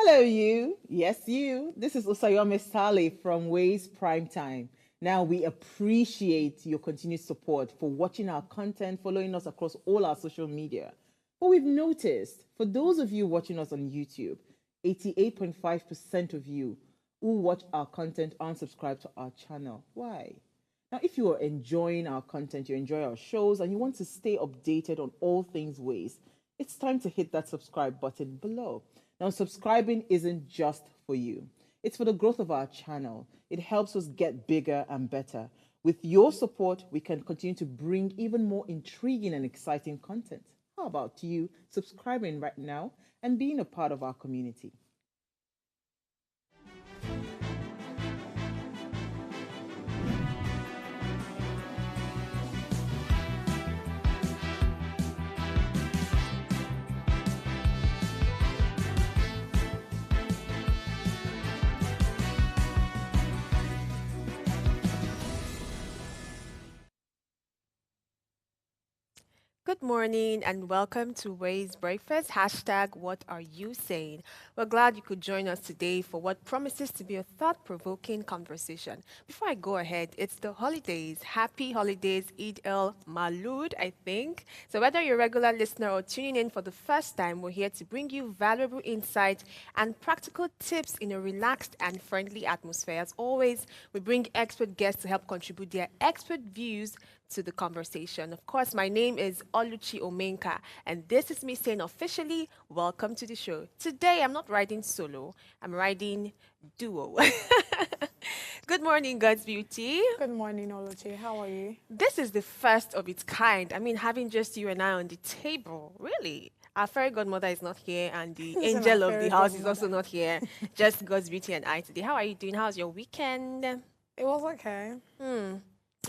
Hello, you. Yes, you. This is Usayome Sale from Ways Prime Time. Now, we appreciate your continued support for watching our content, following us across all our social media. But we've noticed, for those of you watching us on YouTube, 88.5% of you who watch our content aren't subscribed to our channel. Why? Now, if you are enjoying our content, you enjoy our shows, and you want to stay updated on all things Ways, it's time to hit that subscribe button below. Now, subscribing isn't just for you, it's for the growth of our channel. It helps us get bigger and better. With your support, we can continue to bring even more intriguing and exciting content. How about you subscribing right now and being a part of our community? Good morning and welcome to Ways Breakfast. Hashtag what are you saying? We're glad you could join us today for what promises to be a thought provoking conversation. Before I go ahead, it's the holidays. Happy holidays, Eid el Malud, I think. So, whether you're a regular listener or tuning in for the first time, we're here to bring you valuable insight and practical tips in a relaxed and friendly atmosphere. As always, we bring expert guests to help contribute their expert views to the conversation. Of course, my name is Oluchi Omenka, and this is me saying officially, welcome to the show. Today, I'm not riding solo, I'm riding duo. Good morning, God's Beauty. Good morning, Oluchi. How are you? This is the first of its kind. I mean, having just you and I on the table, really. Our fairy godmother is not here, and the Who's in angel our of the fairy house is also godmother? not here. Just God's Beauty and I today. How are you doing? How's your weekend? It was okay.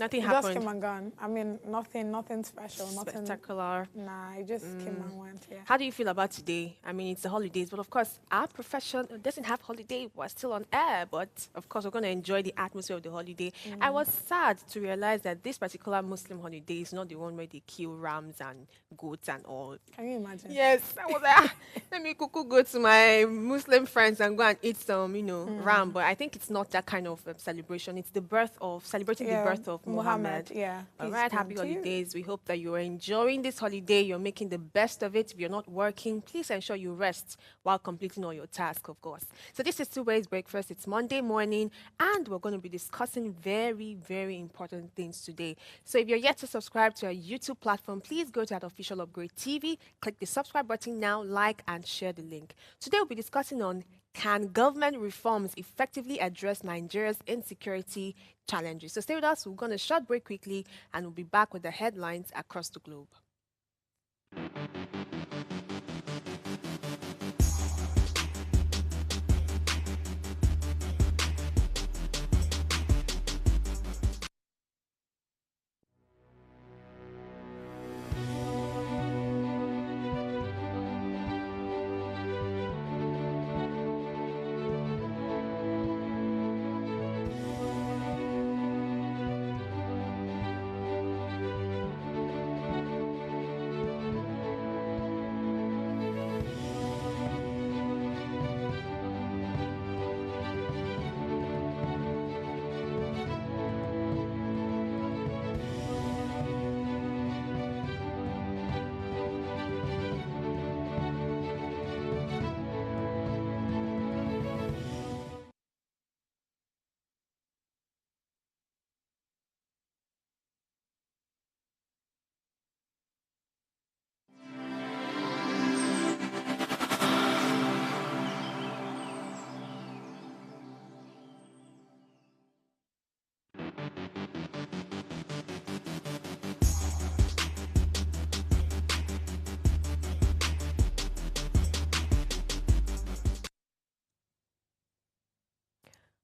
Nothing It just happened. came and gone. I mean, nothing special, nothing. Spectacular. Nah, it just came and went. Yeah. How do you feel about today? I mean, it's the holidays, but of course, our profession doesn't have holiday. We're still on air, but of course, we're going to enjoy the atmosphere of the holiday. I was sad to realize that this particular Muslim holiday is not the one where they kill rams and goats and all. Can you imagine? Yes, I was like, let me cuckoo go to my Muslim friends and go and eat some, ram. But I think it's not that kind of celebration. It's the birth of, celebrating the Yeah, birth of Muhammad. Yeah. All peace right, be happy unto you. holidays. We hope that you are enjoying this holiday. You're making the best of it. If you're not working, please ensure you rest while completing all your tasks, of course. So this is Two Ways Breakfast. It's Monday morning, and we're going to be discussing very, very important things today. So if you're yet to subscribe to our YouTube platform, please go to that official Upgrade TV, click the subscribe button now, like, and share the link. Today we'll be discussing on, can government reforms effectively address Nigeria's insecurity challenges? So stay with us. We're going to short break quickly and we'll be back with the headlines across the globe.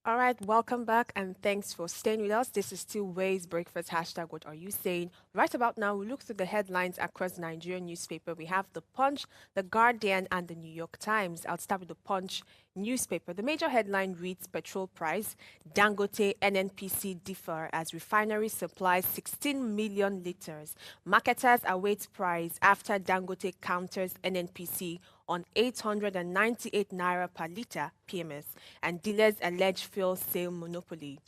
All right, welcome back and thanks for staying with us. This is Two Ways Breakfast. Hashtag what are you saying? Right about now, we look through the headlines across the Nigerian newspaper. We have The Punch, The Guardian, and The New York Times. I'll start with The Punch. newspaper. The major headline reads petrol price, Dangote NNPC differ as refinery supplies 16 million litres. Marketers await price after Dangote counters NNPC on 898 naira per litre PMS and dealers allege fuel sale monopoly.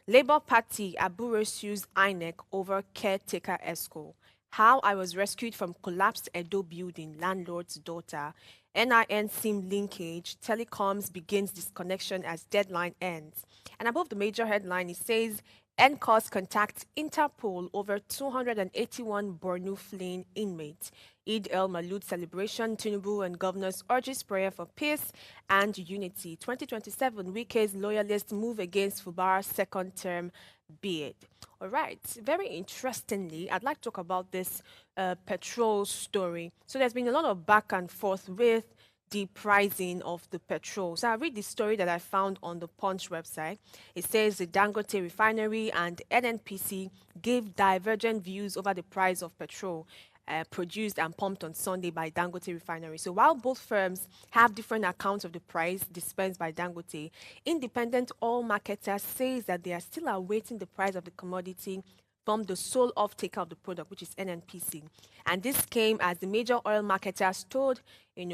Labour Party Abure sues INEC over caretaker ESCO. How I was rescued from collapsed Edo building, landlord's daughter. NIN SIM linkage, telecoms begins disconnection as deadline ends. And above the major headline, it says NCOS contacts Interpol over 281 Borno fleeing inmates. Eid el-Malud celebration, Tinubu and governors urges prayer for peace and unity. 2027, Wike's loyalists move against Fubara's second term bid. All right, very interestingly, I'd like to talk about this petrol story. So there's been a lot of back and forth with the pricing of the petrol. So I read the story that I found on the Punch website. It says the Dangote refinery and NNPC gave divergent views over the price of petrol produced and pumped on Sunday by Dangote refinery. So while both firms have different accounts of the price dispensed by Dangote, independent oil marketer says that they are still awaiting the price of the commodity from the sole off-taker of the product, which is NNPC. And this came as the major oil marketers told,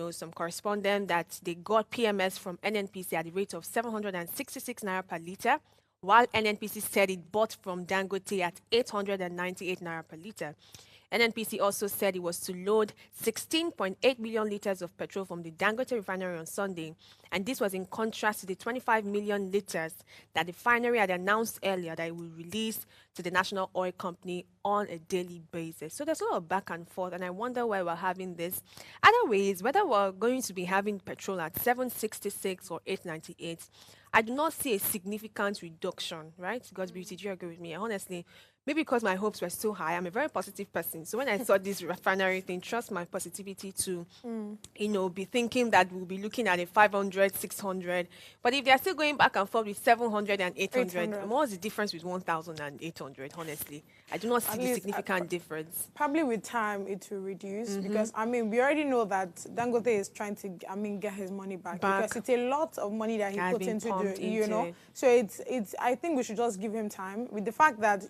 some correspondent that they got PMS from NNPC at the rate of 766 naira per litre, while NNPC said it bought from Dangote at 898 naira per litre. NNPC also said it was to load 16.8 million litres of petrol from the Dangote refinery on Sunday, and this was in contrast to the 25 million litres that the refinery had announced earlier that it will release to the National Oil Company on a daily basis. So there's a lot of back and forth, and I wonder why we're having this. Other ways, whether we're going to be having petrol at 766 or 898, I do not see a significant reduction, right? God's beauty, do you agree with me? Honestly, maybe because my hopes were so high. I'm a very positive person. So when I saw this refinery thing, trust my positivity to, be thinking that we'll be looking at a 500, 600. But if they're still going back and forth with 700 and 800, what's the difference with 1,000 and 800, honestly? I do not see a significant difference. Probably with time, it will reduce because, we already know that Dangote is trying to, get his money back. Because it's a lot of money that he put into it. So it's. I think we should just give him time with the fact that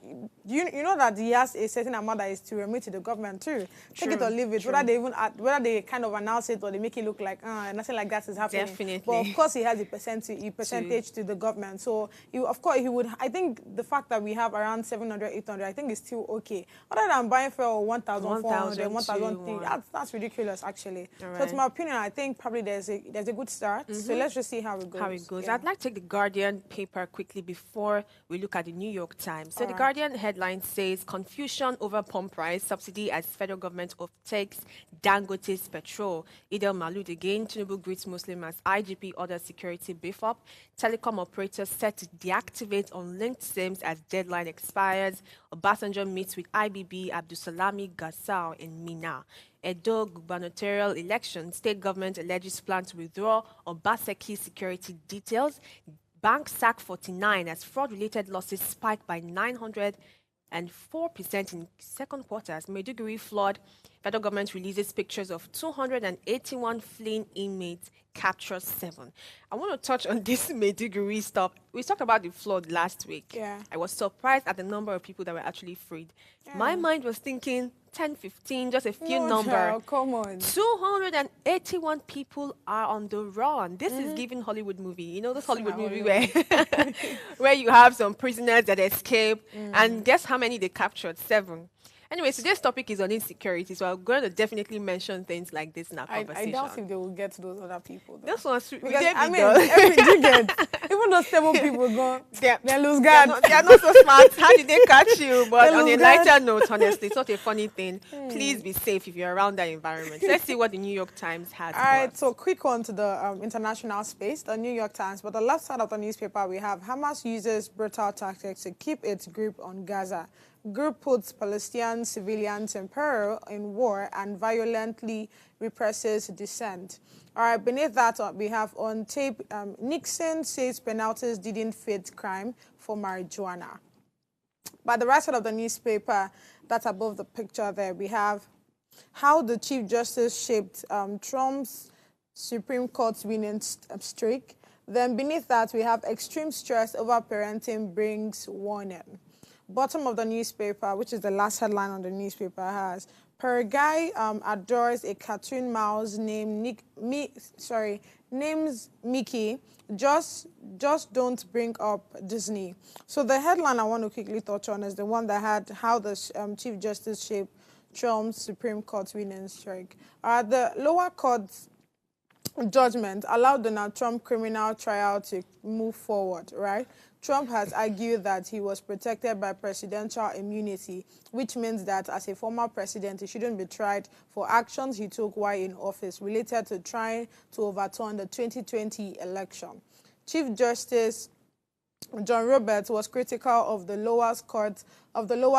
you know that he has a certain amount that is to remit to the government too. Take it or leave it. Whether they kind of announce it or they make it look like nothing like that is happening. Definitely. But of course, he has a percentage to the government. So of course he would. I think the fact that we have around 700, 800, I think is still okay. Other than buying for 1,400, 1,003, that's ridiculous actually. Right. So to my opinion, I think probably there's a good start. So let's just see how it goes. Yeah. I'd like to take the Guardian paper quickly before we look at the New York Times. So the Guardian headline says confusion over pump price subsidy as federal government takes Dangote's petrol. Eid el-Malud again. Tinubu greets Muslim as IGP orders security beef up. Telecom operators set to deactivate unlinked SIMs as deadline expires. Obasanjo meets with IBB Abdusalami Gassau in Mina. Edo gubernatorial election, state government alleges plan to withdraw Obaseki security details. Bank sack 49 as fraud-related losses spiked by 904% in second quarter. As Maiduguri flood, federal government releases pictures of 281 fleeing inmates, captures 7. I want to touch on this Maiduguri stuff. We talked about the flood last week. Yeah. I was surprised at the number of people that were actually freed. Yeah. My mind was thinking 10, 15, just a few number. Come on. 281 people are on the run. This is giving Hollywood movie. You know, this Hollywood movie where where you have some prisoners that escape, and guess how many they captured? 7. Anyway, today's topic is on insecurity, so I'm going to definitely mention things like this in our conversation. I doubt if they will get those other people. Though. This one's because even those 7 people go, they lose guard. They are not so smart. How did they catch you? But on a lighter note, honestly, it's not a funny thing. Please be safe if you're around that environment. Let's see what the New York Times has. All right, so quick one to the international space, the New York Times. But the left side of the newspaper, we have Hamas uses brutal tactics to keep its grip on Gaza. Group puts Palestinian civilians in peril in war and violently represses dissent. All right, beneath that, we have on tape, Nixon says penalties didn't fit crime for marijuana. By the right side of the newspaper, that's above the picture there, we have how the Chief Justice shaped Trump's Supreme Court's winning streak. Then beneath that, we have extreme stress over parenting brings warning. Bottom of the newspaper, which is the last headline on the newspaper, has per guy adores a cartoon mouse named names Mickey. Just don't bring up Disney. So the headline I want to quickly touch on is the one that had how the Chief Justice shaped Trump's Supreme Court winning streak. The lower court's judgment allowed Donald Trump criminal trial to move forward, right? Trump has argued that he was protected by presidential immunity, which means that as a former president, he shouldn't be tried for actions he took while in office related to trying to overturn the 2020 election. Chief Justice John Roberts was critical of the lower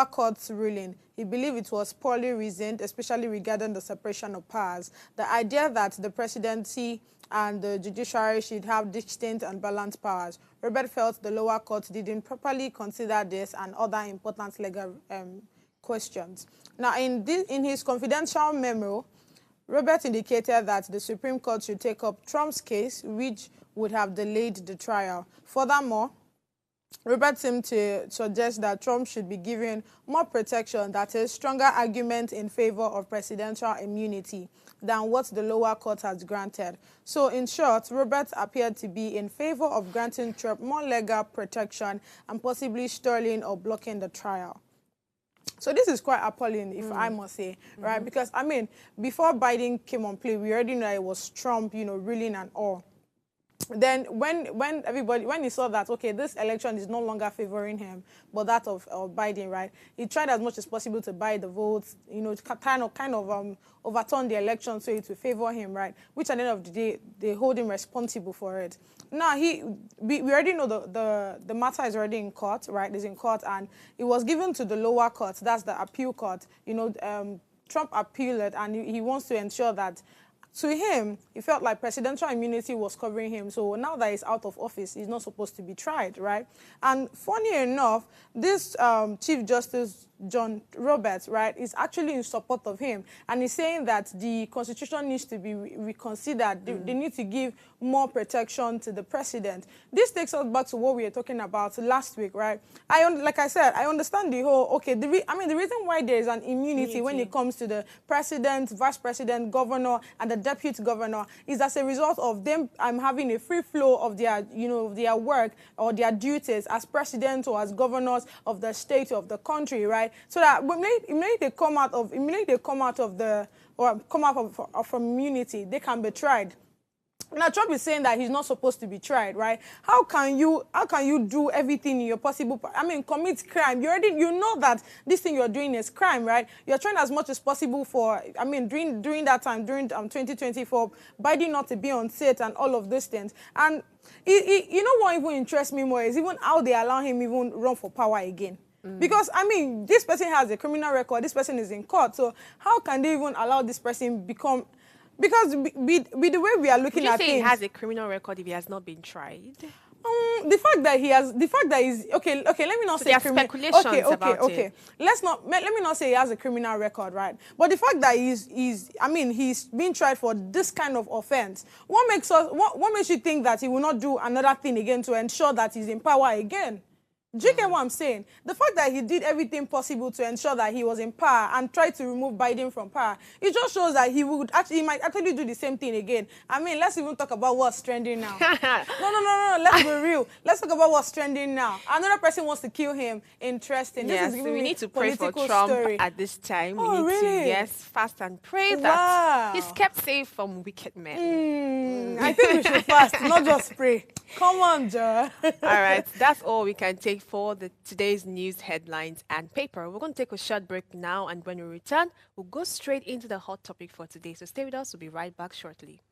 court's ruling. He believed it was poorly reasoned, especially regarding the separation of powers. The idea that the presidency and the judiciary should have distinct and balanced powers. Robert felt the lower court didn't properly consider this and other important legal questions. Now, in his confidential memo, Robert indicated that the Supreme Court should take up Trump's case, which would have delayed the trial. Furthermore, Robert seemed to suggest that Trump should be given more protection, that is, stronger argument in favor of presidential immunity than what the lower court has granted. So, in short, Robert appeared to be in favor of granting Trump more legal protection and possibly stalling or blocking the trial. So this is quite appalling, if I must say, right? Because, I mean, before Biden came on play, we already know it was Trump, ruling and all. Then when he saw that, okay, this election is no longer favoring him, but that of Biden, right? He tried as much as possible to buy the votes, to kind of overturn the election so it will favor him, right? Which at the end of the day, they hold him responsible for it. Now, we already know the matter is already in court, right? It's in court, and it was given to the lower court, that's the appeal court. Trump appealed it, and he wants to ensure that to him, he felt like presidential immunity was covering him. So now that he's out of office, he's not supposed to be tried, right? And funny enough, this Chief Justice John Roberts, right, is actually in support of him. And he's saying that the Constitution needs to be reconsidered. They need to give more protection to the president. This takes us back to what we were talking about last week, right? Like I said, I understand the whole, okay, the reason why there is an immunity when it comes to the president, vice president, governor, and the deputy governor is as a result of them having a free flow of their, their work or their duties as president or as governors of the state of the country, right? So that immediately they come out of immunity, they can be tried. Now, Trump is saying that he's not supposed to be tried, right? How can you do everything in your possible, commit crime? You know that this thing you're doing is crime, right? You're trying as much as possible for, during that time, during 2024, Biden not to be on set and all of these things. And what even interests me more is even how they allow him even run for power again. Because, this person has a criminal record, this person is in court, so how can they even allow this person become... Because with the way we are looking at things... Would you say he has a criminal record if he has not been tried? The fact that he's... Okay, let me not say... There are speculations about it. Let me not say he has a criminal record, right? But the fact that he's being tried for this kind of offense, what makes you think that he will not do another thing again to ensure that he's in power again? Do you get what I'm saying? The fact that he did everything possible to ensure that he was in power and tried to remove Biden from power, it just shows that he might actually do the same thing again. Let's even talk about what's trending now. No, let's be real. Let's talk about what's trending now. Another person wants to kill him. Interesting. Yes, this is so we need to pray for Trump at this time. Oh, we need really? to, fast and pray that he's kept safe from wicked men. I think we should fast, not just pray. Come on, Joe. All right, that's all we can take for today's news headlines and paper. We're going to take a short break now, and when we return, we'll go straight into the hot topic for today. So stay with us. We'll be right back shortly.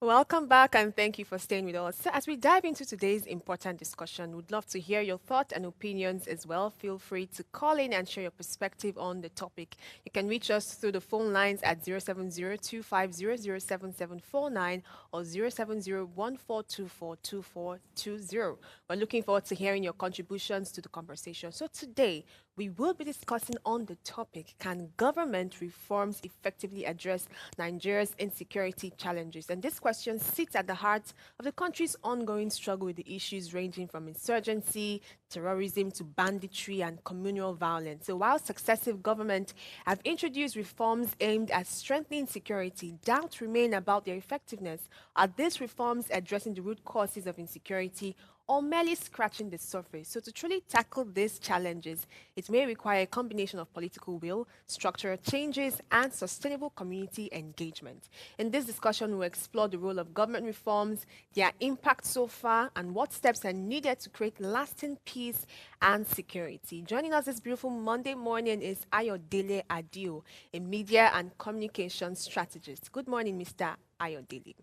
Welcome back and thank you for staying with us. So, as we dive into today's important discussion, we'd love to hear your thoughts and opinions as well. Feel free to call in and share your perspective on the topic. You can reach us through the phone lines at 07025007749 or 07014242420. We're looking forward to hearing your contributions to the conversation. So, today, we will be discussing on the topic, can government reforms effectively address Nigeria's insecurity challenges? And this question sits at the heart of the country's ongoing struggle with the issues ranging from insurgency, terrorism to banditry and communal violence. So while successive governments have introduced reforms aimed at strengthening security, doubts remain about their effectiveness. Are these reforms addressing the root causes of insecurity or merely scratching the surface? So to truly tackle these challenges, it may require a combination of political will, structural changes, and sustainable community engagement. In this discussion, we'll explore the role of government reforms, their impact so far, and what steps are needed to create lasting peace and security. Joining us this beautiful Monday morning is Ayodele Adio, a media and communication strategist. Good morning, Mr. Ayodele.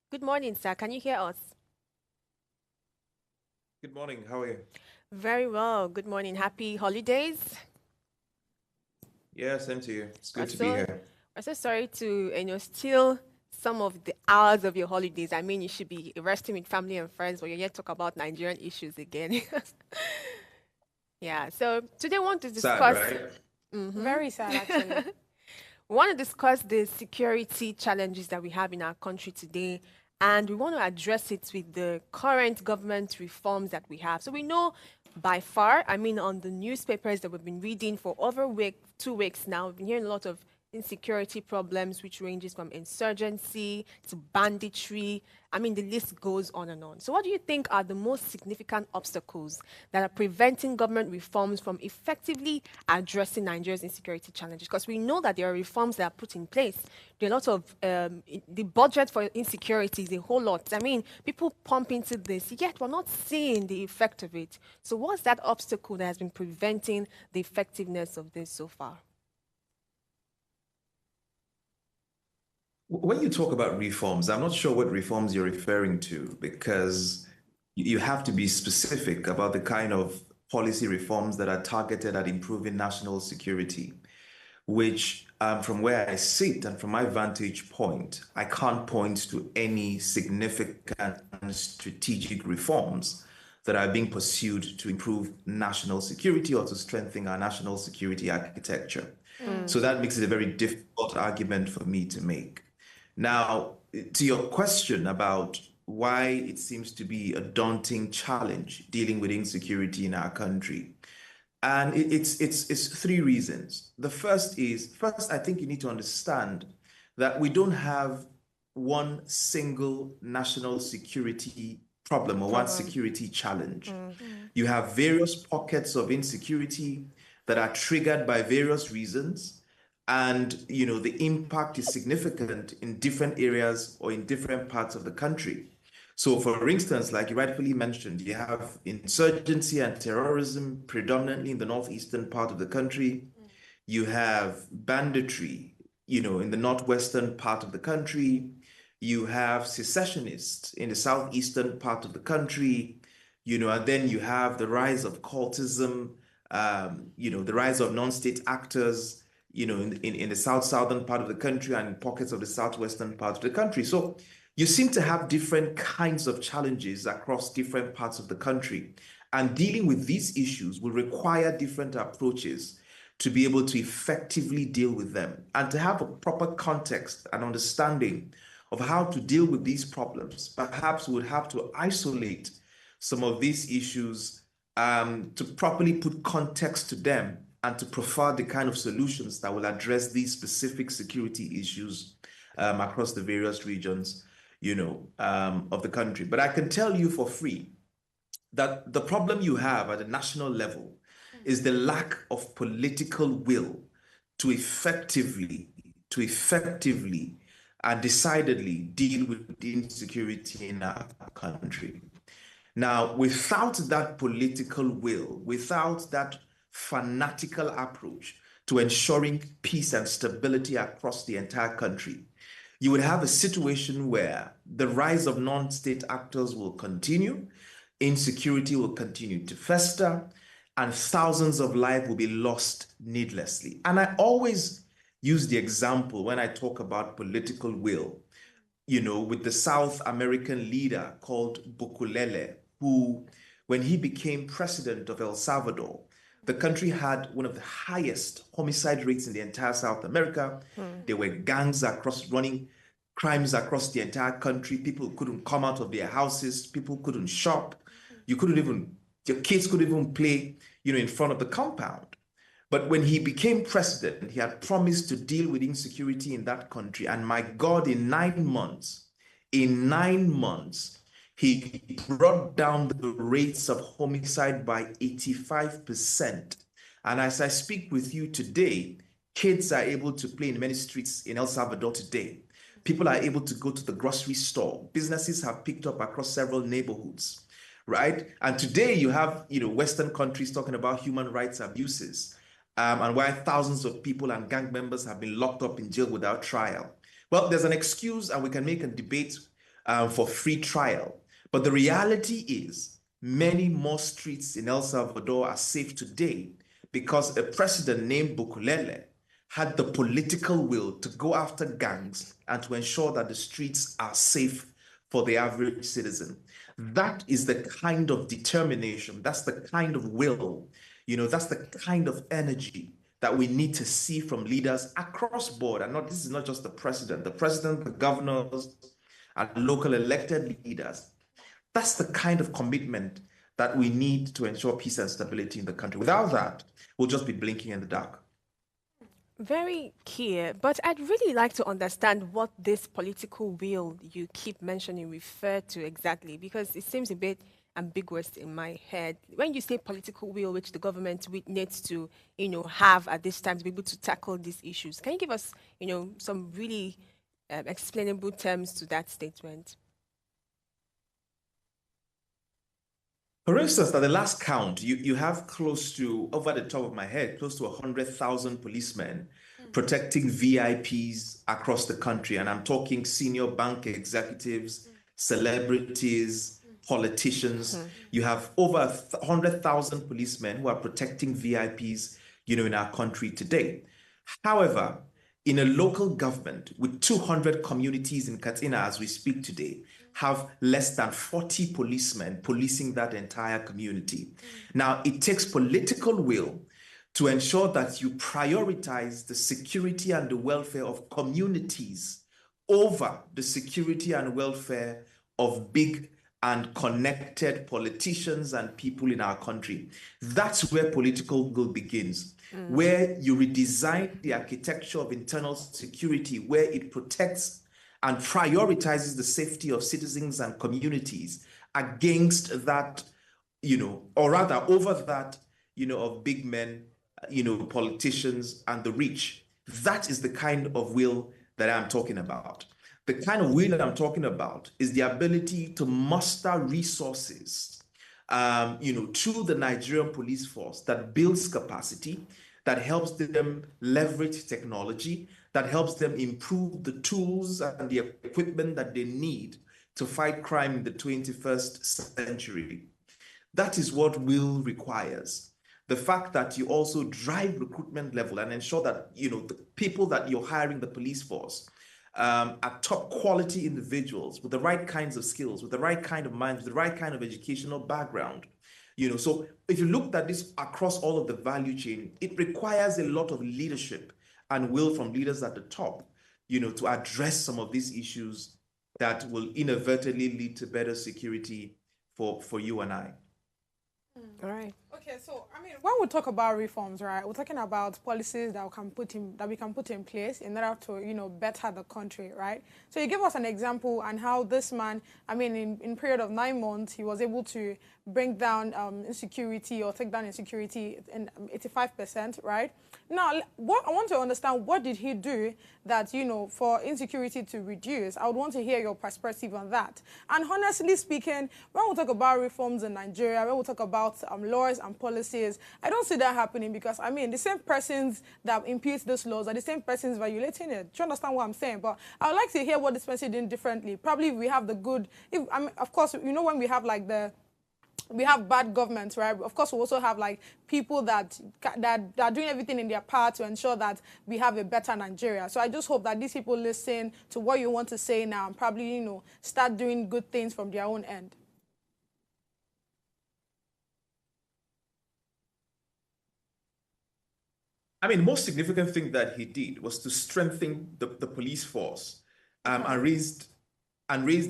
Good morning, sir. Can you hear us? Good morning. How are you? Very well. Good morning. Happy holidays. Yeah, same to you. It's good to be So, here. we're so sorry to steal some of the hours of your holidays. I mean, you should be resting with family and friends, but you're here to talk about Nigerian issues again. Yeah. So today, I want to Sad, discuss. right? Very sad, actually. We want to discuss the security challenges that we have in our country today, and we want to address it with the current government reforms that we have. So we know by far, I mean, on the newspapers that we've been reading for over 2 weeks now, we've been hearing a lot of insecurity problems, which ranges from insurgency to banditry. I mean, the list goes on and on. So, what do you think are the most significant obstacles that are preventing government reforms from effectively addressing Nigeria's insecurity challenges? Because we know that there are reforms that are put in place. There are a lot of the budget for insecurity is a whole lot. I mean, people pump into this, yet we're not seeing the effect of it. So, what's that obstacle that has been preventing the effectiveness of this so far? When you talk about reforms, I'm not sure what reforms you're referring to because you have to be specific about the kind of policy reforms that are targeted at improving national security, which, from where I sit and from my vantage point, I can't point to any significant strategic reforms that are being pursued to improve national security or to strengthen our national security architecture. So that makes it a very difficult argument for me to make. Now, to your question about why it seems to be a daunting challenge dealing with insecurity in our country, and it's 3 reasons. The first, I think you need to understand that we don't have one single national security problem or one security challenge. You have various pockets of insecurity that are triggered by various reasons. And, the impact is significant in different areas or in different parts of the country. So, for instance, like you rightfully mentioned, you have insurgency and terrorism predominantly in the northeastern part of the country. You have banditry, in the northwestern part of the country. You have secessionists in the southeastern part of the country, and then you have the rise of cultism, the rise of non-state actors, in the southern part of the country and in pockets of the southwestern part of the country. So you seem to have different kinds of challenges across different parts of the country. And dealing with these issues will require different approaches to be able to effectively deal with them and to have a proper context and understanding of how to deal with these problems. Perhaps we would have to isolate some of these issues to properly put context to them and to provide the kind of solutions that will address these specific security issues across the various regions, of the country. But I can tell you for free that the problem you have at the national level is the lack of political will to effectively and decidedly deal with the insecurity in our country. Now, without that political will, without that fanatical approach to ensuring peace and stability across the entire country, you would have a situation where the rise of non-state actors will continue, insecurity will continue to fester, and thousands of lives will be lost needlessly. And I always use the example when I talk about political will, with the South American leader called Bukulele, who, when he became president of El Salvador, the country had one of the highest homicide rates in the entire South America. There were gangs running crimes across the entire country. People couldn't come out of their houses. People couldn't shop. Your kids couldn't even play, in front of the compound. But when he became president, he had promised to deal with insecurity in that country. And my God, in 9 months, he brought down the rates of homicide by 85%. And as I speak with you today, kids are able to play in many streets in El Salvador today. People are able to go to the grocery store. Businesses have picked up across several neighborhoods, right? And today you have, Western countries talking about human rights abuses. And why thousands of people and gang members have been locked up in jail without trial. Well, there's an excuse, and we can make a debate for free trial. But the reality is, many more streets in El Salvador are safe today because a president named Bukulele had the political will to go after gangs and to ensure that the streets are safe for the average citizen. That is the kind of determination, that's the kind of will, that's the kind of energy that we need to see from leaders across board. And this is not just the president, the governors, and local elected leaders. That's the kind of commitment that we need to ensure peace and stability in the country. Without that, we'll just be blinking in the dark. Very clear, but I'd really like to understand what this political will you keep mentioning refer to exactly, because it seems a bit ambiguous in my head. When you say political will, which the government needs to, have at this time to be able to tackle these issues, can you give us, some really explainable terms to that statement? For instance, at the last count, you have close to, over the top of my head, close to 100,000 policemen protecting VIPs across the country. And I'm talking senior bank executives, celebrities, politicians. You have over 100,000 policemen who are protecting VIPs, in our country today. However, in a local government with 200 communities in Katsina as we speak today, have less than 40 policemen policing that entire community. Now, it takes political will to ensure that you prioritize the security and the welfare of communities over the security and welfare of big and connected politicians and people in our country. That's where political will begins, where you redesign the architecture of internal security, where it protects and prioritizes the safety of citizens and communities against that, or rather over that, of big men, politicians and the rich. That is the kind of will that I'm talking about. The kind of will that I'm talking about is the ability to muster resources, to the Nigerian police force that builds capacity, that helps them leverage technology, that helps them improve the tools and the equipment that they need to fight crime in the 21st century. That is what will requires. The fact that you also drive recruitment level and ensure that, the people that you're hiring the police force are top quality individuals with the right kinds of skills, with the right kind of minds, with the right kind of educational background. So if you looked at this across all of the value chain, it requires a lot of leadership and will from leaders at the top, to address some of these issues that will inadvertently lead to better security for you and I. All right. Okay, so when we talk about reforms, right, we're talking about policies that we can put in place in order to, better the country, right? So you give us an example on how this man, in period of 9 months, he was able to bring down insecurity or take down insecurity in 85%, right? Now, what I want to understand, what did he do that, for insecurity to reduce? I would want to hear your perspective on that. And honestly speaking, when we talk about reforms in Nigeria, when we talk about laws and policies. I don't see that happening because, I mean, the same persons that impute those laws are the same persons violating it. Do you understand what I'm saying? But I would like to hear what this person did differently. Probably we have the good, I mean, of course, you know, when we have like we have bad governments, right? Of course, we also have like people that are doing everything in their part to ensure that we have a better Nigeria. So I just hope that these people listen to what you want to say now and probably, you know, start doing good things from their own end. I mean, the most significant thing that he did was to strengthen the police force, and raised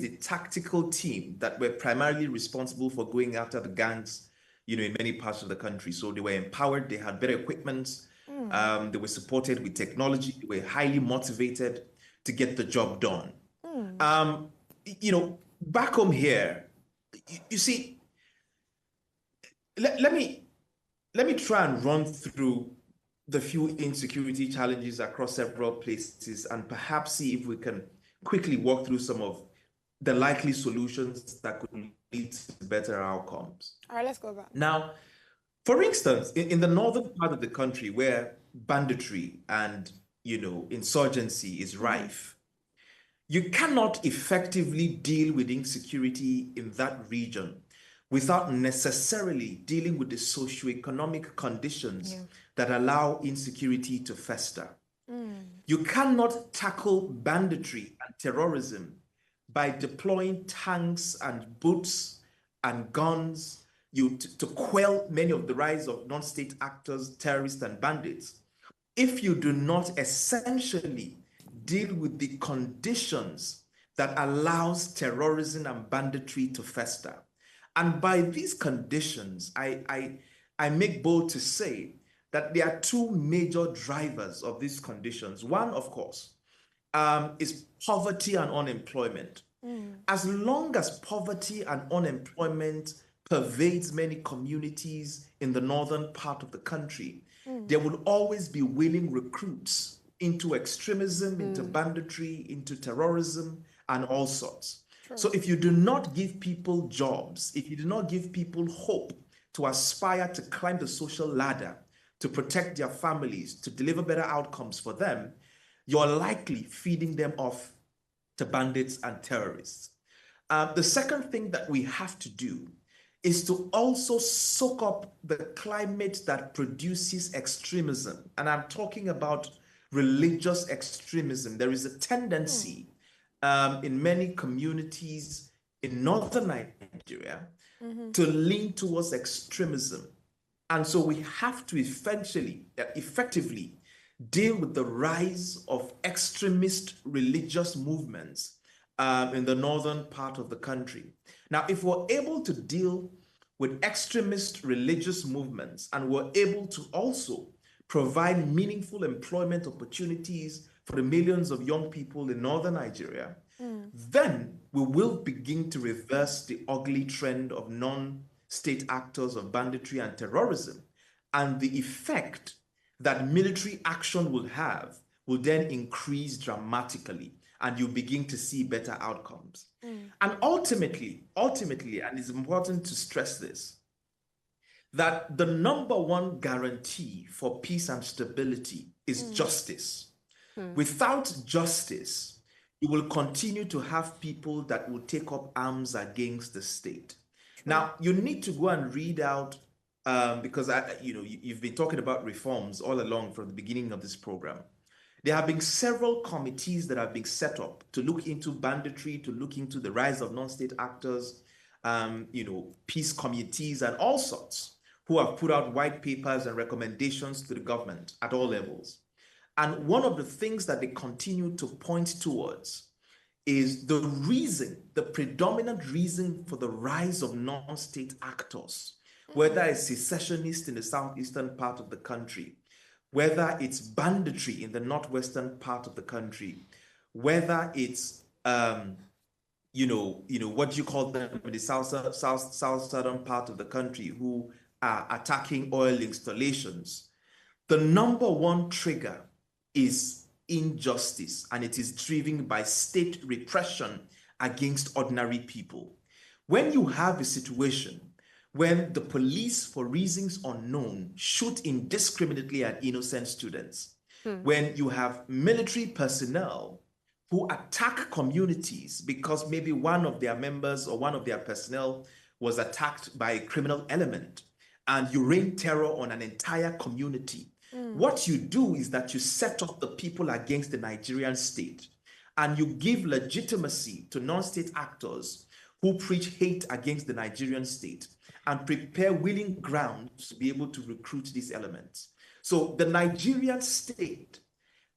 the tactical team that were primarily responsible for going after the gangs, you know, in many parts of the country. So they were empowered, they had better equipment, they were supported with technology, they were highly motivated to get the job done. You know, back home here, you see, let me try and run through the few insecurity challenges across several places and perhaps see if we can quickly walk through some of the likely solutions that could lead to better outcomes. All right, let's go back. Now, for instance, in the northern part of the country where banditry and, you know, insurgency is rife, you cannot effectively deal with insecurity in that region without necessarily dealing with the socioeconomic conditions that allow insecurity to fester. You cannot tackle banditry and terrorism by deploying tanks and boats and guns to quell many of the rise of non-state actors, terrorists, and bandits if you do not essentially deal with the conditions that allows terrorism and banditry to fester. And by these conditions, I make bold to say that there are two major drivers of these conditions. One, of course, is poverty and unemployment. As long as poverty and unemployment pervades many communities in the northern part of the country, there will always be willing recruits into extremism, into banditry, into terrorism, and all sorts. So if you do not give people jobs, if you do not give people hope to aspire to climb the social ladder, to protect their families, to deliver better outcomes for them, you're likely feeding them off to bandits and terrorists. The second thing that we have to do is to also soak up the climate that produces extremism. And I'm talking about religious extremism. There is a tendency in many communities in northern Nigeria to lean towards extremism. And so we have to effectively deal with the rise of extremist religious movements in the northern part of the country. Now, if we're able to deal with extremist religious movements and we're able to also provide meaningful employment opportunities for the millions of young people in northern Nigeria, then we will begin to reverse the ugly trend of non-state actors of banditry and terrorism. And the effect that military action will have will then increase dramatically, and you begin to see better outcomes. And ultimately, and it's important to stress this, that the number one guarantee for peace and stability is justice. Without justice, you will continue to have people that will take up arms against the state. Now, you need to go and read out, because you've been talking about reforms all along from the beginning of this program. There have been several committees that have been set up to look into banditry, to look into the rise of non-state actors, peace committees and all sorts, who have put out white papers and recommendations to the government at all levels. And one of the things that they continue to point towards is the predominant reason for the rise of non-state actors, whether it's secessionists in the southeastern part of the country, whether it's banditry in the northwestern part of the country, whether it's what you call them in the southern part of the country who are attacking oil installations. The number one trigger is injustice, and it is driven by state repression against ordinary people. When you have a situation when the police, for reasons unknown, shoot indiscriminately at innocent students, when you have military personnel who attack communities because maybe one of their members or one of their personnel was attacked by a criminal element, and you rain terror on an entire community. What you do is that you set up the people against the Nigerian state, and you give legitimacy to non-state actors who preach hate against the Nigerian state and prepare willing grounds to be able to recruit these elements. So the Nigerian state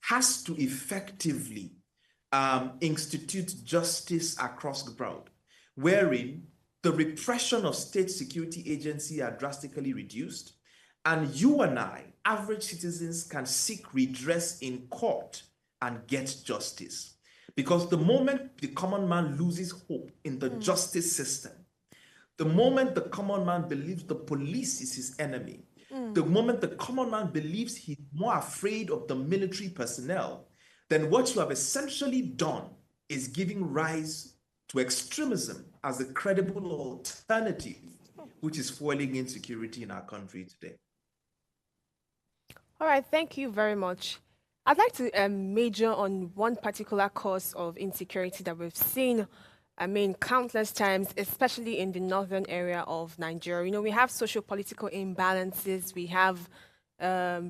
has to effectively institute justice across the board, wherein the repression of state security agencies are drastically reduced, and you and I, average citizens, can seek redress in court and get justice. Because the moment the common man loses hope in the justice system, the moment the common man believes the police is his enemy, the moment the common man believes he's more afraid of the military personnel, then what you have essentially done is giving rise to extremism as a credible alternative, which is fueling insecurity in our country today. All right, thank you very much. I'd like to major on one particular cause of insecurity that we've seen, countless times, especially in the northern area of Nigeria. You know, we have socio-political imbalances, we have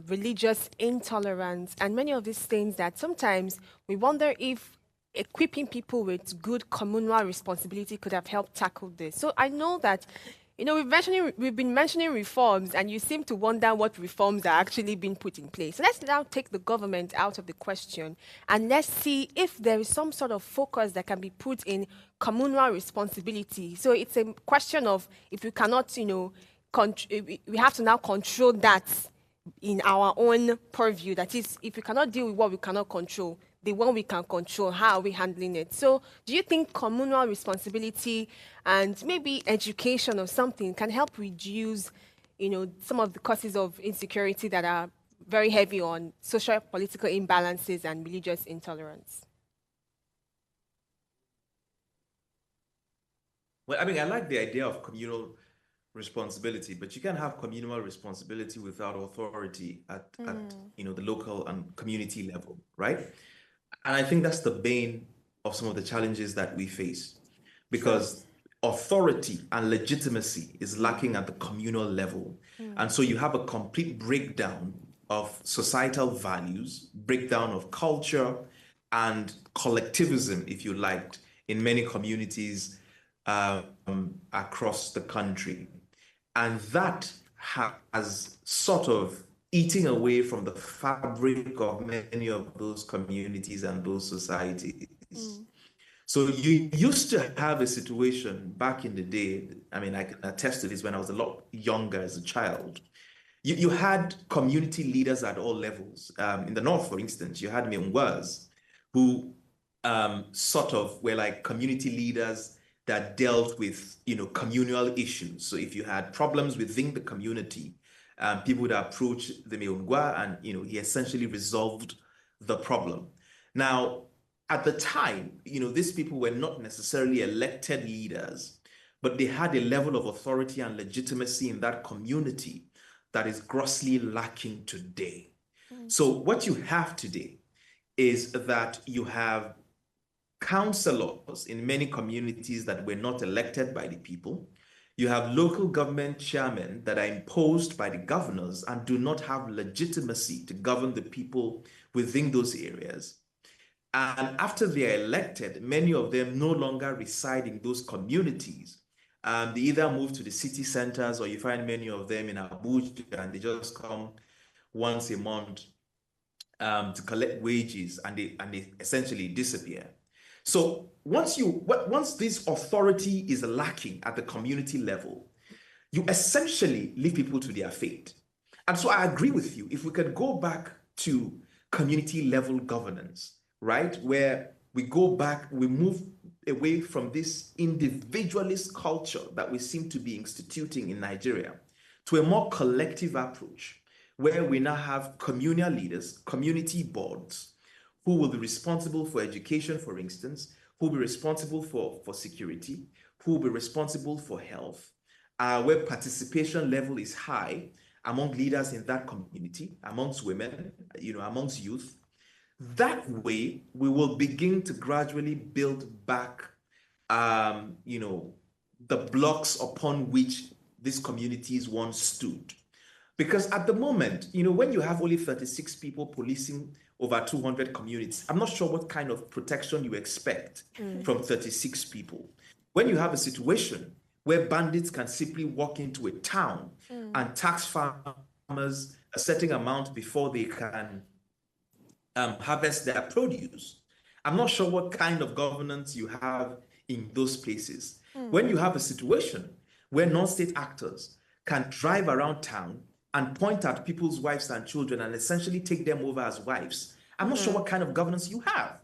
religious intolerance, and many of these things that sometimes we wonder if equipping people with good communal responsibility could have helped tackle this. So I know that, you know, we've been mentioning reforms, and you seem to wonder what reforms are actually being put in place. So let's now take the government out of the question, and let's see if there is some sort of focus that can be put in communal responsibility. So it's a question of, if we cannot, you know, we have to now control that in our own purview. That is, if we cannot deal with what we cannot control, the one we can control, how are we handling it? So do you think communal responsibility and maybe education or something can help reduce, you know, some of the causes of insecurity that are very heavy on social political imbalances and religious intolerance? Well, I mean, I like the idea of communal responsibility, but you can't have communal responsibility without authority at you know, the local and community level, right? And I think that's the bane of some of the challenges that we face, because authority and legitimacy is lacking at the communal level. And so you have a complete breakdown of societal values, breakdown of culture and collectivism, if you liked, in many communities across the country. And that has sort of eating away from the fabric of many of those communities and those societies. So you used to have a situation back in the day, I mean, I can attest to this when I was a lot younger as a child. You had community leaders at all levels. In the north, for instance, you had Mungwas, who sort of were like community leaders that dealt with, you know, communal issues. So if you had problems within the community, people would approach the Meungwa, and, you know, he essentially resolved the problem. Now, at the time, you know, these people were not necessarily elected leaders, but they had a level of authority and legitimacy in that community that is grossly lacking today. So what you have today is that you have councillors in many communities that were not elected by the people. You have local government chairmen that are imposed by the governors and do not have legitimacy to govern the people within those areas. And after they are elected, many of them no longer reside in those communities. They either move to the city centers, or you find many of them in Abuja, and they just come once a month to collect wages, and they essentially disappear. So once this authority is lacking at the community level, you essentially leave people to their fate. And so I agree with you. If we could go back to community level governance, right, where we go back, we move away from this individualist culture that we seem to be instituting in Nigeria to a more collective approach, where we now have communal leaders, community boards, who will be responsible for education, for instance, who will be responsible for security, who will be responsible for health, where participation level is high among leaders in that community, amongst women, amongst youth. That way, we will begin to gradually build back, the blocks upon which these communities once stood. Because at the moment, when you have only 36 people policing over 200 communities, I'm not sure what kind of protection you expect from 36 people. When you have a situation where bandits can simply walk into a town and tax farmers a certain amount before they can harvest their produce, I'm not sure what kind of governance you have in those places. When you have a situation where non-state actors can drive around town and point at people's wives and children and essentially take them over as wives, I'm not sure what kind of governance you have.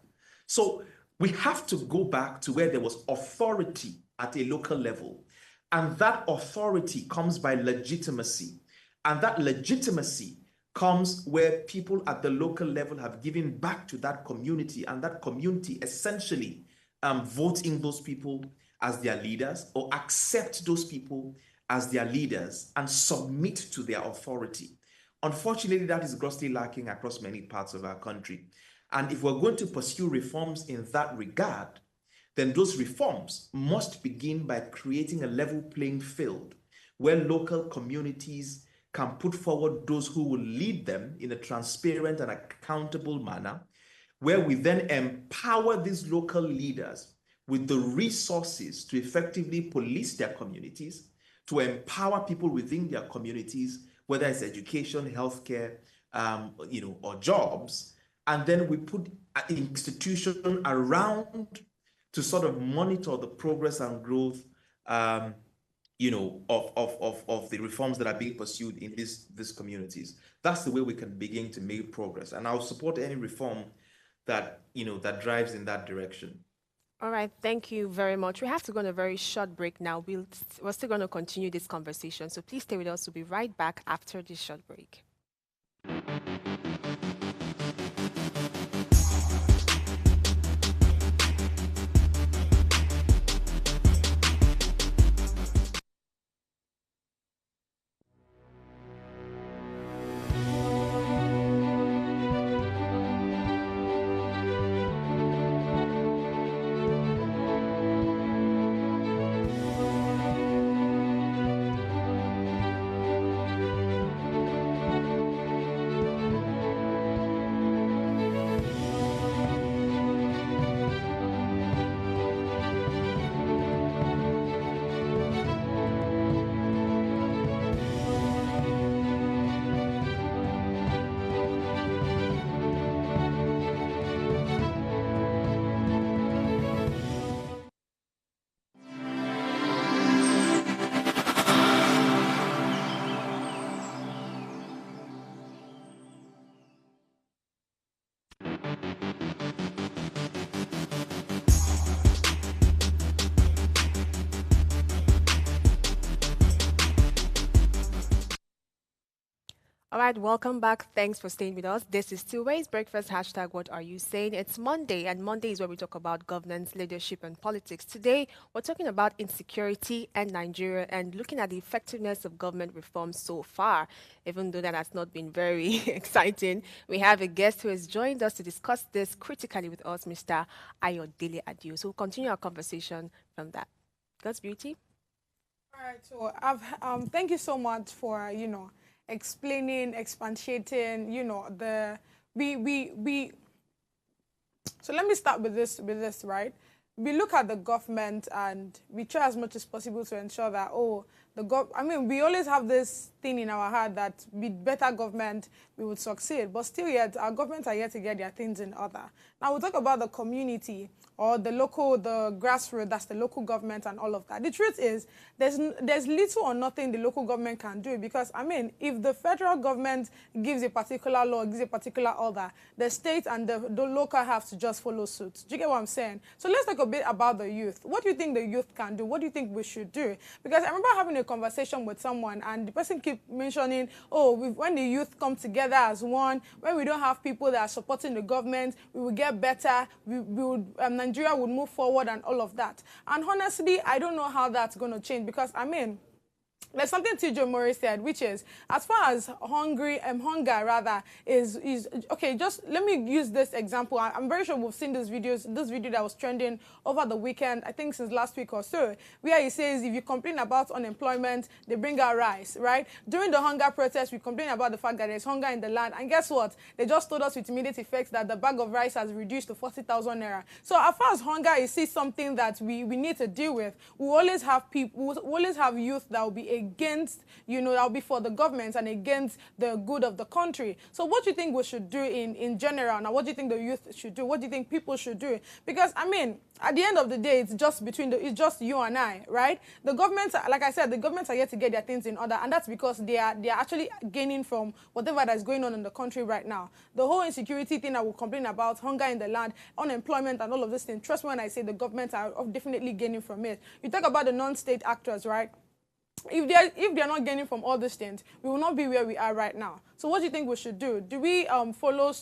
So we have to go back to where there was authority at a local level. And that authority comes by legitimacy. And that legitimacy comes where people at the local level have given back to that community, and that community essentially vote in those people as their leaders or accept those people as their leaders and submit to their authority. Unfortunately, that is grossly lacking across many parts of our country. And if we're going to pursue reforms in that regard, then those reforms must begin by creating a level playing field where local communities can put forward those who will lead them in a transparent and accountable manner, where we then empower these local leaders with the resources to effectively police their communities, to empower people within their communities, whether it's education, healthcare, or jobs. And then we put an institution around to sort of monitor the progress and growth, of the reforms that are being pursued in these communities. That's the way we can begin to make progress. And I'll support any reform that drives in that direction. All right, thank you very much. We have to go on a very short break now. We're still going to continue this conversation, so please stay with us. We'll be right back after this short break. All right, welcome back. Thanks for staying with us. This is Still Ways Breakfast, hashtag What Are You Saying? It's Monday, and Monday is where we talk about governance, leadership, and politics. Today, we're talking about insecurity and Nigeria and looking at the effectiveness of government reforms so far. Even though that has not been very exciting, we have a guest who has joined us to discuss this critically with us, Mr. Ayodele Adio. So we'll continue our conversation from that. God's beauty. All right, so thank you so much for, explaining, expatiating, so let me start with this, right? We look at the government and we try as much as possible to ensure that, we always have this thing in our heart that with better government, we would succeed. But still yet, our governments are yet to get their things in order. Now, we'll talk about the community or the grassroots, that's the local government and all of that. The truth is, there's little or nothing the local government can do because, if the federal government gives a particular law, gives a particular order, the state and the local have to just follow suit. Do you get what I'm saying? So let's talk a bit about the youth. What do you think the youth can do? What do you think we should do? Because I remember having a conversation with someone and the person kept mentioning, when the youth come together as one, when we don't have people that are supporting the government, we will get better, Nigeria would move forward and all of that. And honestly, I don't know how that's going to change because, there's something TJ Murray said, which is as far as hunger rather is okay. Just let me use this example. I'm very sure we've seen these videos. This video that was trending over the weekend, I think since last week or so, where he says if you complain about unemployment, they bring out rice, right? During the hunger protest, we complain about the fact that there's hunger in the land, and guess what? They just told us with immediate effect that the bag of rice has reduced to 40,000 naira. So as far as hunger is something that we need to deal with, we always have people, we always have youth that will be against, that will be for the government and against the good of the country. So what do you think we should do in general? Now, what do you think the youth should do? What do you think people should do? Because, I mean, at the end of the day, it's just it's just you and I, right? The government, like I said, the governments are yet to get their things in order, and that's because they are actually gaining from whatever that's going on in the country right now. The whole insecurity thing I will complain about, hunger in the land, unemployment, and all of this thing. Trust me when I say the governments are definitely gaining from it. You talk about the non-state actors, right? If they're not gaining from all these things, we will not be where we are right now. So what do you think we should do? Do we follow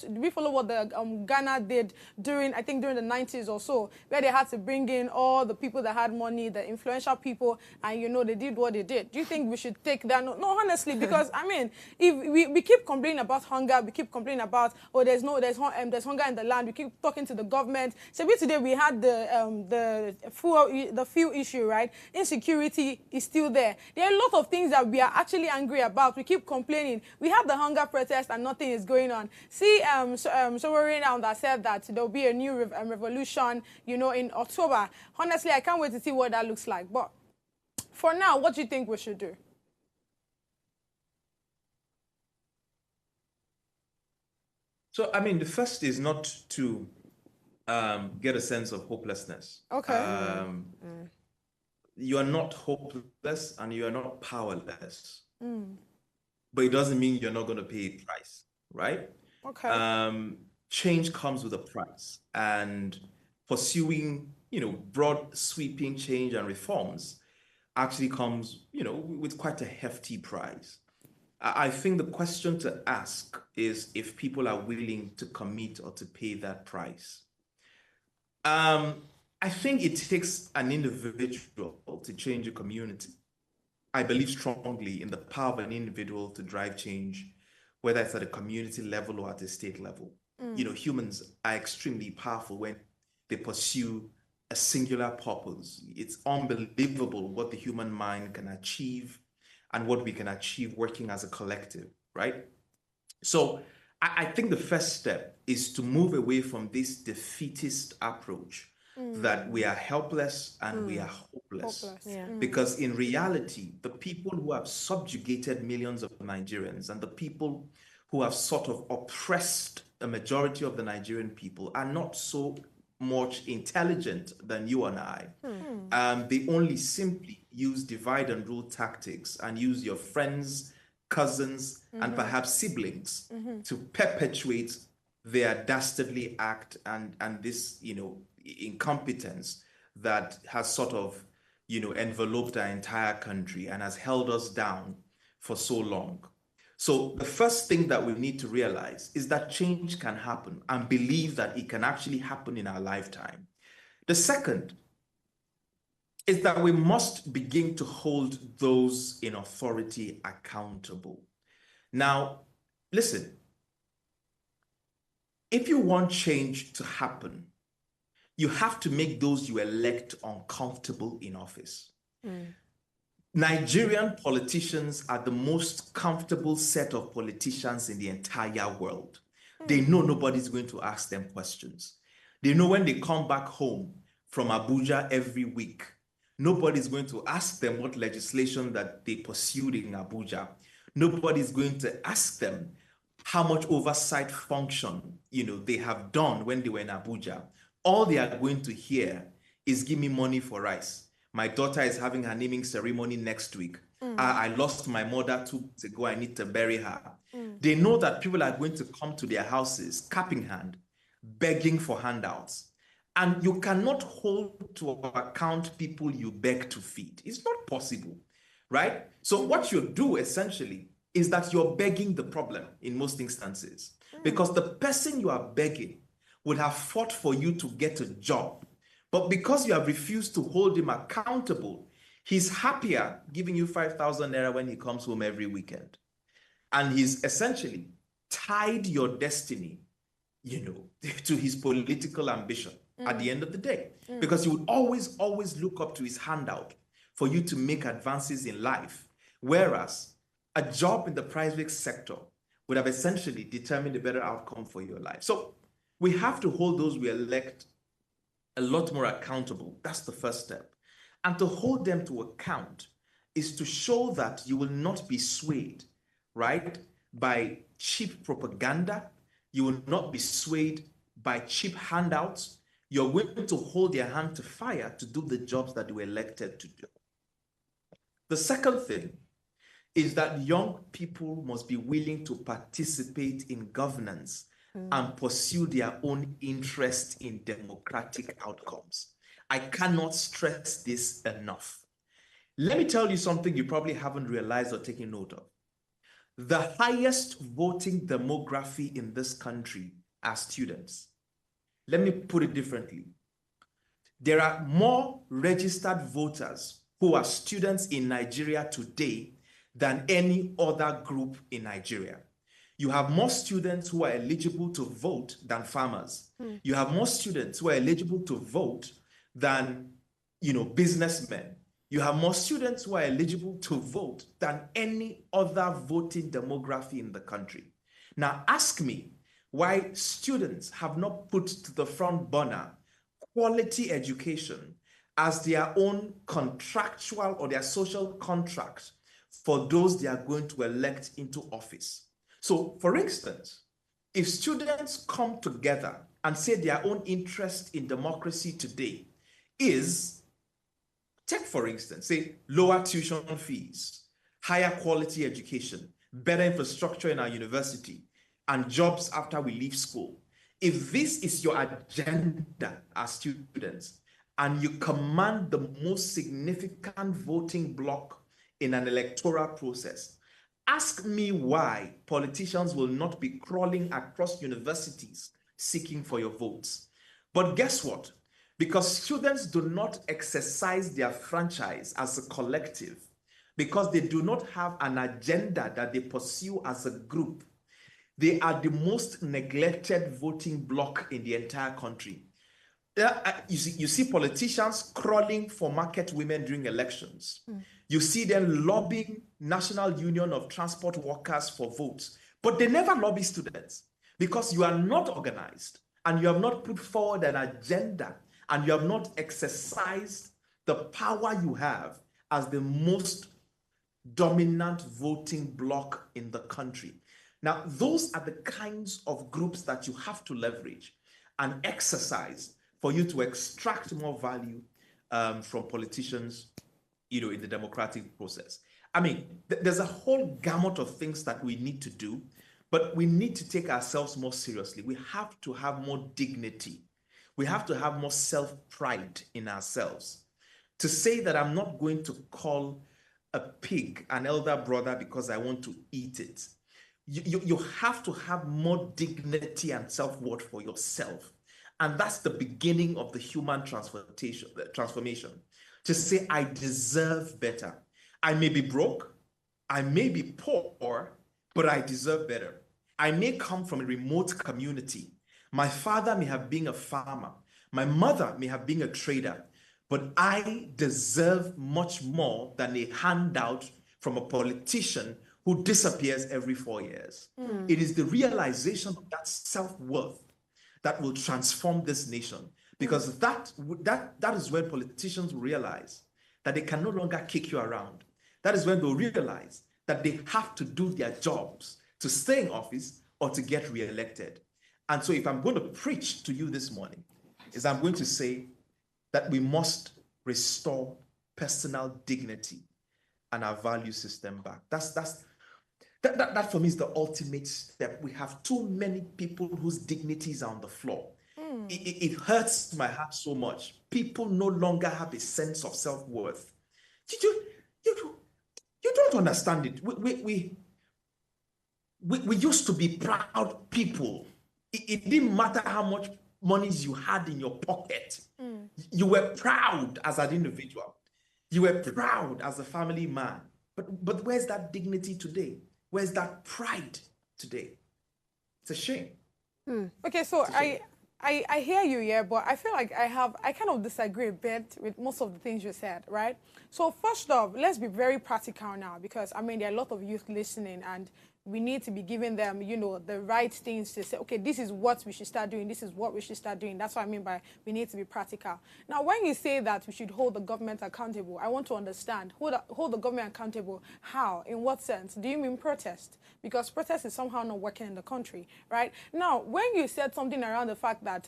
what the Ghana did during the 90s or so, where they had to bring in all the people that had money, the influential people, and they did what they did? Do you think we should take that? No, honestly, because I mean, if we keep complaining about hunger, we keep complaining about there's hunger in the land, we keep talking to the government. So today we had the fuel issue, right? Insecurity is still there. There are a lot of things that we are actually angry about. We keep complaining. We have the hunger protest and nothing is going on. See, Sowore now that said that there will be a new revolution, in October. Honestly, I can't wait to see what that looks like. But for now, what do you think we should do? So, I mean, the first is not to get a sense of hopelessness. Okay. You are not hopeless and you are not powerless. But it doesn't mean you're not going to pay a price, right? Okay. Change comes with a price, and pursuing, broad sweeping change and reforms actually comes, with quite a hefty price. I think the question to ask is if people are willing to commit or to pay that price. I think it takes an individual to change a community. I believe strongly in the power of an individual to drive change, whether it's at a community level or at a state level. Humans are extremely powerful when they pursue a singular purpose. It's unbelievable what the human mind can achieve and what we can achieve working as a collective, right? So I think the first step is to move away from this defeatist approach that we are helpless and we are hopeless. Yeah. Because in reality, the people who have subjugated millions of Nigerians and the people who have sort of oppressed a majority of the Nigerian people are not so much intelligent than you and I. They only simply use divide and rule tactics and use your friends, cousins, and perhaps siblings to perpetuate their dastardly act and this, incompetence that has sort of, enveloped our entire country and has held us down for so long. So the first thing that we need to realize is that change can happen and believe that it can actually happen in our lifetime. The second is that we must begin to hold those in authority accountable. Now, listen, if you want change to happen, you have to make those you elect uncomfortable in office. Nigerian politicians are the most comfortable set of politicians in the entire world. They know nobody's going to ask them questions. They know when they come back home from Abuja every week, nobody's going to ask them what legislation that they pursued in Abuja. Nobody's going to ask them how much oversight function, they have done when they were in Abuja. All they are going to hear is give me money for rice. My daughter is having her naming ceremony next week. I lost my mother 2 weeks ago. I need to bury her. They know that people are going to come to their houses, cap in hand, begging for handouts. And you cannot hold to account people you beg to feed. It's not possible, right? So what you do essentially is that you're begging the problem in most instances, because the person you are begging would have fought for you to get a job. But because you have refused to hold him accountable, He's happier giving you 5,000 naira when he comes home every weekend. And he's essentially tied your destiny, to his political ambition at the end of the day. Because you would always, always look up to his handout for you to make advances in life. Whereas a job in the private sector would have essentially determined a better outcome for your life. So we have to hold those we elect a lot more accountable. That's the first step. And to hold them to account is to show that you will not be swayed, right, by cheap propaganda. You will not be swayed by cheap handouts. You're willing to hold their hand to fire to do the jobs that you were elected to do. The second thing is that young people must be willing to participate in governance and pursue their own interest in democratic outcomes. I cannot stress this enough. Let me tell you something you probably haven't realized or taken note of. The highest voting demography in this country are students. Let me put it differently. There are more registered voters who are students in Nigeria today than any other group in Nigeria. You have more students who are eligible to vote than farmers. You have more students who are eligible to vote than, businessmen. You have more students who are eligible to vote than any other voting demography in the country. Now, ask me why students have not put to the front burner quality education as their own contractual or their social contract for those they are going to elect into office. So, for instance, if students come together and say their own interest in democracy today is, take for instance, say lower tuition fees, higher quality education, better infrastructure in our university, and jobs after we leave school. If this is your agenda as students, and you command the most significant voting bloc in an electoral process, ask me why politicians will not be crawling across universities seeking for your votes. But guess what? Because students do not exercise their franchise as a collective, because they do not have an agenda that they pursue as a group, they are the most neglected voting bloc in the entire country. You see politicians crawling for market women during elections. You see them lobbying National Union of Transport Workers for votes, but they never lobby students because you are not organized and you have not put forward an agenda and you have not exercised the power you have as the most dominant voting bloc in the country. Now, those are the kinds of groups that you have to leverage and exercise for you to extract more value from politicians, in the democratic process. I mean, there's a whole gamut of things that we need to do, but we need to take ourselves more seriously. We have to have more dignity. We have to have more self-pride in ourselves. To say that I'm not going to call a pig an elder brother because I want to eat it. You have to have more dignity and self-worth for yourself. And that's the beginning of the human transformation. To say, I deserve better. I may be broke, I may be poor, but I deserve better. I may come from a remote community. My father may have been a farmer. My mother may have been a trader, but I deserve much more than a handout from a politician who disappears every 4 years. It is the realization of that self-worth that will transform this nation, because that is when politicians realize that they can no longer kick you around. That is when they'll realize that they have to do their jobs to stay in office or to get re-elected. And so if I'm going to preach to you this morning, is I'm going to say that we must restore personal dignity and our value system back. That for me is the ultimate step. We have too many people whose dignities are on the floor. It hurts my heart so much. People no longer have a sense of self-worth. You don't understand it. We used to be proud people. It didn't matter how much money you had in your pocket. You were proud as an individual. You were proud as a family man. But where's that dignity today? Where's that pride today? It's a shame. Okay, so I hear you, yeah, but I feel like I kind of disagree a bit with most of the things you said, right? So first off, let's be very practical now, because I mean there are a lot of youth listening, and we need to be giving them, the right things to say, okay, this is what we should start doing, this is what we should start doing. That's what I mean by we need to be practical. Now, when you say that we should hold the government accountable, I want to understand, hold the government accountable, how, in what sense? Do you mean protest? Because protest is somehow not working in the country, right? Now, when you said something around the fact that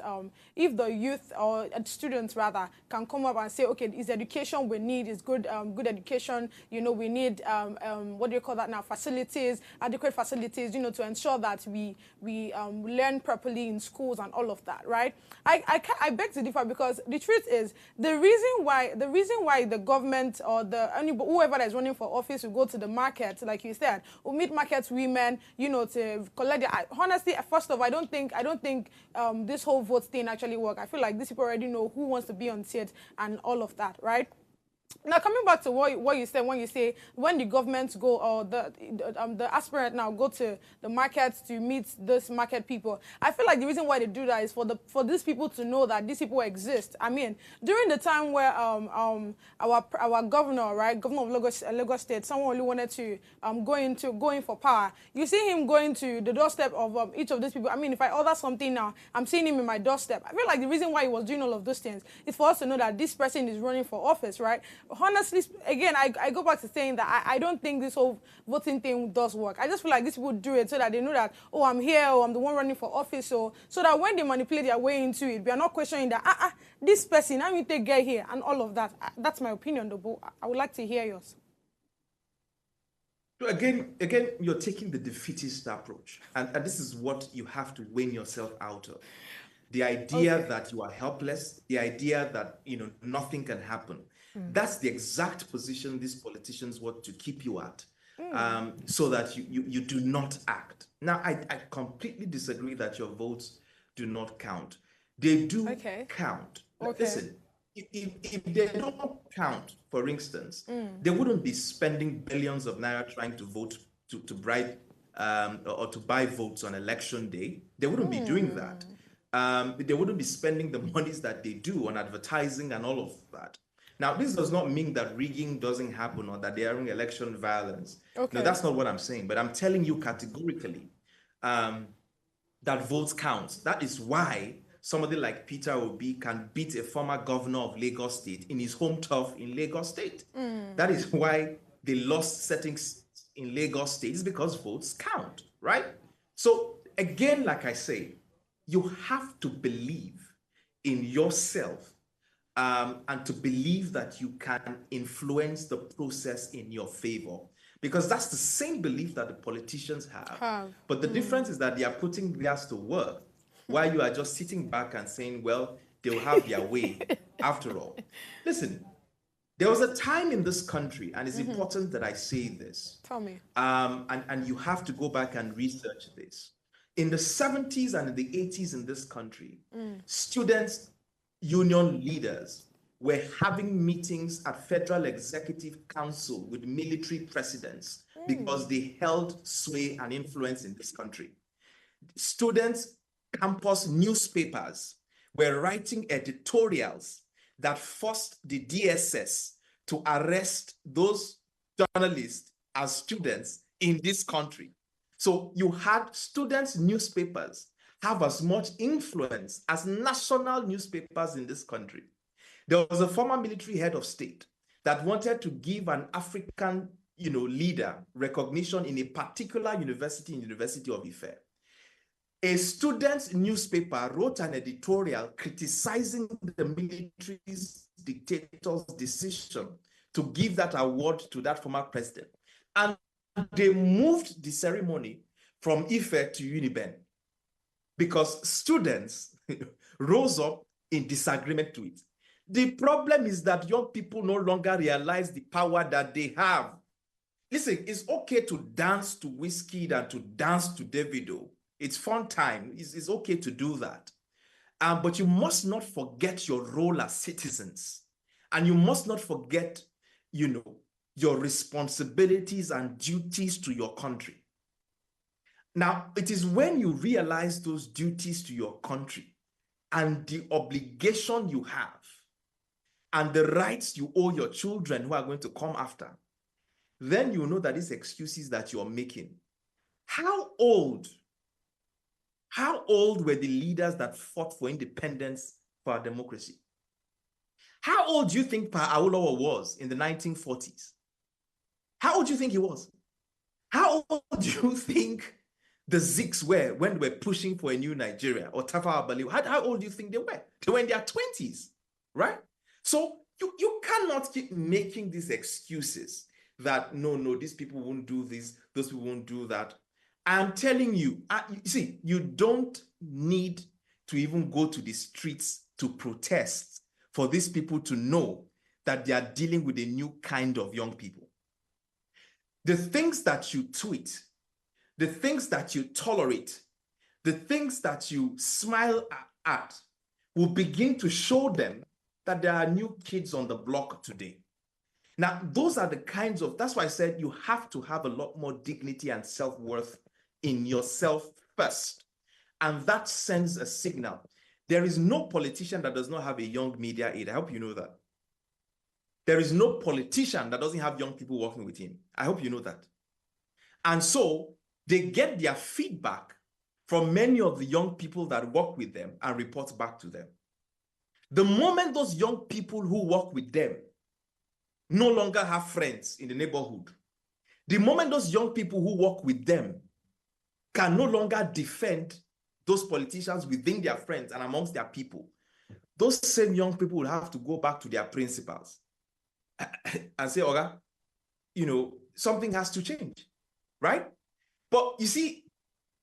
if the youth or students rather can come up and say, okay, is education we need, is good education, we need, what do you call that now, facilities, adequate facilities, to ensure that we learn properly in schools and all of that, right? I beg to differ, because the truth is the reason why the government or whoever that is running for office will go to the market, like you said, will meet market women, to collect honestly, first of all, I don't think this whole vote thing actually work. I feel like these people already know who wants to be on seat and all of that, right? Now, coming back to what you said, when you say when the government go, or the aspirant now go to the markets to meet those market people, I feel like the reason why they do that is for these people to know that these people exist. I mean, during the time where our governor, right, governor of Lagos State, someone only wanted to go in for power. You see him going to the doorstep of each of these people. I mean, if I order something now, I'm seeing him in my doorstep. I feel like the reason why he was doing all of those things is for us to know that this person is running for office, right? Honestly, again, I go back to saying that I don't think this whole voting thing does work. I just feel like these people do it so that they know that, oh, I'm here, or I'm the one running for office, so that when they manipulate their way into it, we are not questioning that, this person, how you take get here, and all of that. That's my opinion, though, but I would like to hear yours. So again, you're taking the defeatist approach, and this is what you have to win yourself out of. The idea that you are helpless, the idea that nothing can happen. That's the exact position these politicians want to keep you at, so that you do not act. Now, I completely disagree that your votes do not count. They do count. Listen, if they don't count, for instance, they wouldn't be spending billions of naira trying to vote to bribe or to buy votes on election day. They wouldn't be doing that. They wouldn't be spending the monies that they do on advertising and all of that. Now, this does not mean that rigging doesn't happen or that they are having election violence. No, that's not what I'm saying. But I'm telling you categorically that votes count. That is why somebody like Peter Obi can beat a former governor of Lagos State in his home turf in Lagos State. That is why they lost settings in Lagos State. It's because votes count, right? So again, like I say, you have to believe in yourself, and to believe that you can influence the process in your favor. Because that's the same belief that the politicians have. But the difference is that they are putting theirs to work, while you are just sitting back and saying, well, they'll have their way after all. Listen, there was a time in this country, and it's important that I say this. Tell me. And you have to go back and research this. In the 70s and in the 80s in this country, students' union leaders were having meetings at Federal Executive Council with military presidents because they held sway and influence in this country. Students' campus newspapers were writing editorials that forced the DSS to arrest those journalists as students in this country. So you had students' newspapers have as much influence as national newspapers in this country. There was a former military head of state that wanted to give an African, leader recognition in a particular university, in the University of Ife. A student's newspaper wrote an editorial criticizing the military's dictator's decision to give that award to that former president. And they moved the ceremony from Ife to Uniben because students rose up in disagreement to it. The problem is that young people no longer realize the power that they have. Listen, it's okay to dance to Wizkid and to dance to Davido. It's fun time. It's okay to do that. But you must not forget your role as citizens. And you must not forget your responsibilities and duties to your country. Now, it is when you realize those duties to your country and the obligation you have and the rights you owe your children who are going to come after, then you know that these excuses that you're making. How old were the leaders that fought for independence for our democracy? How old do you think Pa Awolowo was in the 1940s? How old do you think he was? How old do you think the Ziks were when they were pushing for a new Nigeria, or Tafawa Balewa? How old do you think they were? They were in their 20s, right? So you cannot keep making these excuses that, no, these people won't do this, those people won't do that. I'm telling you, see, you don't need to even go to the streets to protest for these people to know that they are dealing with a new kind of young people. The things that you tweet, the things that you tolerate, the things that you smile at will begin to show them that there are new kids on the block today. Now, those are the kinds of, that's why I said you have to have a lot more dignity and self-worth in yourself first. And that sends a signal. There is no politician that does not have a young media aide. I hope you know that. There is no politician that doesn't have young people working with him. I hope you know that. And so they get their feedback from many of the young people that work with them and report back to them. The moment those young people who work with them no longer have friends in the neighborhood, the moment those young people who work with them can no longer defend those politicians within their friends and amongst their people, those same young people will have to go back to their principals and say, Oga, something has to change, right? But you see,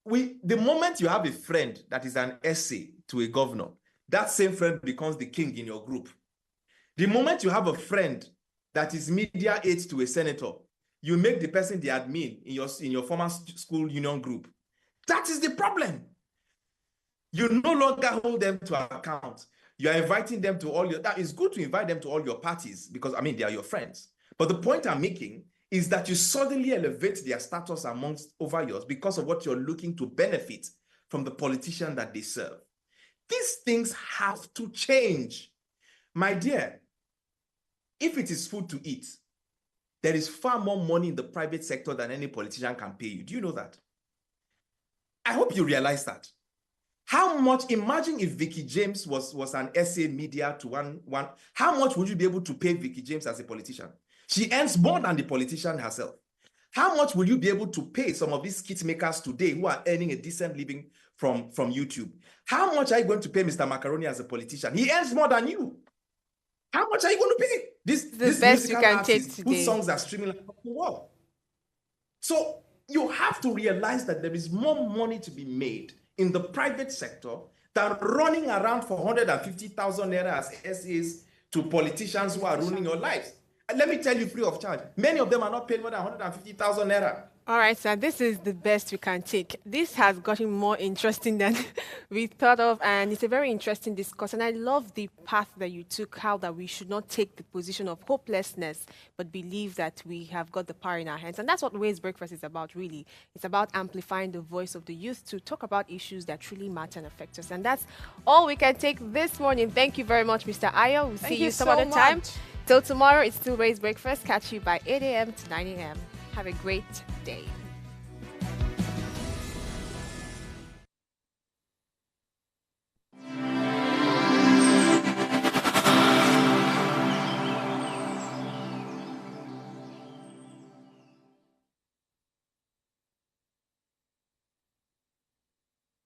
the moment you have a friend that is an essay to a governor, that same friend becomes the king in your group. The moment you have a friend that is media aide to a senator, you make the person the admin in your former school union group. That is the problem. You no longer hold them to account. You are inviting them to all your, that is good to invite them to all your parties because, they are your friends. But the point I'm making is that you suddenly elevate their status over yours because of what you're looking to benefit from the politician that they serve. These things have to change. My dear, if it is food to eat, there is far more money in the private sector than any politician can pay you. Do you know that? I hope you realize that. How much, imagine if Vicky James was an essay media to one, how much would you be able to pay Vicky James as a politician? She earns more than the politician herself. How much will you be able to pay some of these skit makers today who are earning a decent living from YouTube? How much are you going to pay Mr. Macaroni as a politician? He earns more than you. How much are you going to pay this best you can take today, whose songs are streaming across the world? So you have to realize that there is more money to be made in the private sector than running around for 150,000 naira as essays to politicians who are ruining your lives. And let me tell you, free of charge, many of them are not paid more than 150,000 naira. All right, sir, this is the best we can take. This has gotten more interesting than we thought of, and it's a very interesting discussion. I love the path that you took, how that we should not take the position of hopelessness, but believe that we have got the power in our hands. And that's what Ways Breakfast is about, really. It's about amplifying the voice of the youth to talk about issues that truly matter and affect us. And that's all we can take this morning. Thank you very much, Mr. Ayo. We'll see you some other time. Till tomorrow, it's still Ways Breakfast. Catch you by 8 a.m. to 9 a.m. Have a great day.